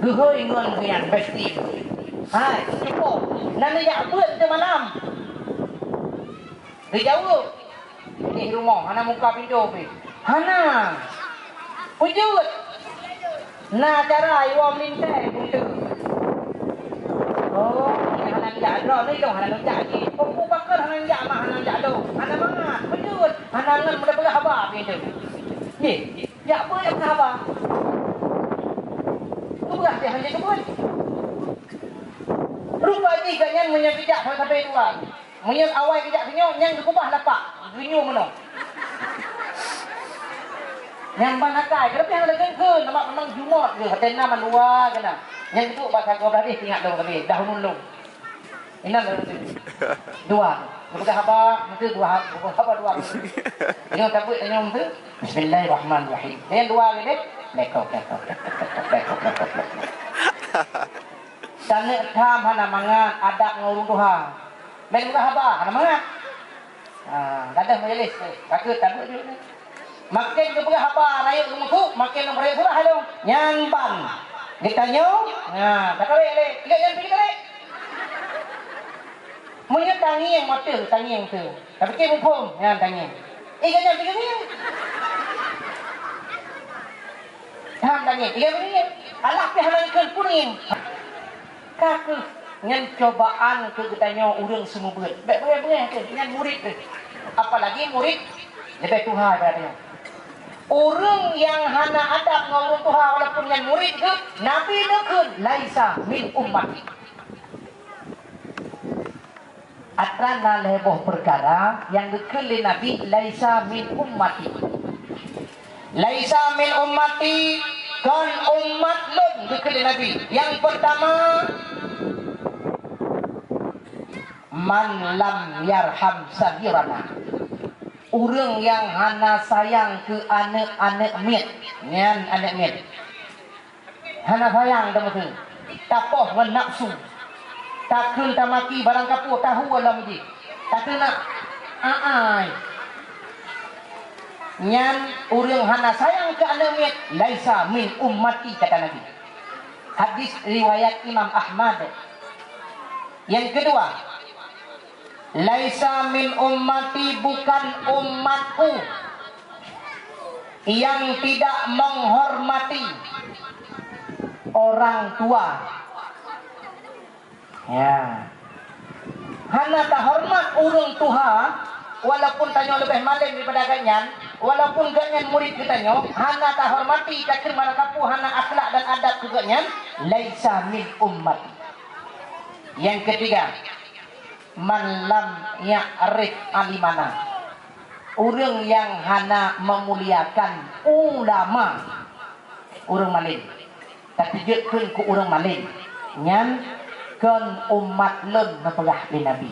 Gehoi ngon rian pasti. Hai, cukup. Nana yak buat tu malam. Dia jauh. Ni rumah, hana muka pintu pi. Hana. Wujud. Nah cara iwam lintai pintu. Oh, ni hana jak drop ni dong, hana jak ni. Pokok bakar hana jak mah hana jak dong. Hana mangat. Wujud. Hana ngan mudah belah haba pintu. Ni, yak apa yak haba? Tugas dia hanya kebun. Rupa ni kan menyakijak sampai tuan. Menyak awal kejak senyum, yang dikubah lapak. Senyum mana? Yang banakai, kenapa yang lagi ke? Nama memang Jumat ke? Hatena manua kena. Yang itu bahasa kau berarti ingat dong kami. Dahulu dong. Ini dua. Bukan haba, mesti dua haba dua. Yang tabut senyum tu. Bismillahirrahmanirrahim. Yang dua ni, lekok. Sana tham hana mangan adak ngurung Tuhan. Men bukan haba, hana mangan. Gadah majelis. Kakak tabut juga. Makin ke bukan haba raya rumahku, makin raya surah halong. Nyamban. Ditanya, tak kali le. Tiga yang pergi kali. Munya tangi yang mata, tangi yang tu. Tapi ke mumpung, tangi. Ganyan pergi ni. Tangi, tiga pergi. Alah pi halang ke kuning. Kakak dengan cobaan ke katanya orang semua berat. Baik-baik ke dengan murid tu. Apalagi murid lebih Tuhan berarti. Orang yang hana adab dengan Tuhan walaupun yang murid ke Nabi dekun laisa min umat. Atrana leboh perkara yang dekun li Nabi laisa min ummati. Laisa min ummati kan umat lum dekun li Nabi. Yang pertama man lam yarham sagirana. Orang yang hana sayang ke anak-anak mit. Nyan anak mit. Hana sayang dah betul. Tapoh dengan nafsu. Takun tamaki barang kapur tahu alam ji. Takun nak Nyan orang hana sayang ke anak mit. Laisa min ummati kata Nabi. Hadis riwayat Imam Ahmad. Yang kedua, laisa min ummati bukan umatku yang tidak menghormati orang tua. Ya. Hana tak hormat orang tua walaupun tanya lebih malam daripada ganyan, walaupun ganyan murid katanya, hana tak hormati kakir mana kapu hana akhlak dan adab ke ganyan, laisa min ummati. Yang ketiga, man lam ya'rif alimana. Orang yang hana memuliakan ulama. Orang malin. Tapi jekun ku orang malin. Nyan kan umat lem napagah di Nabi.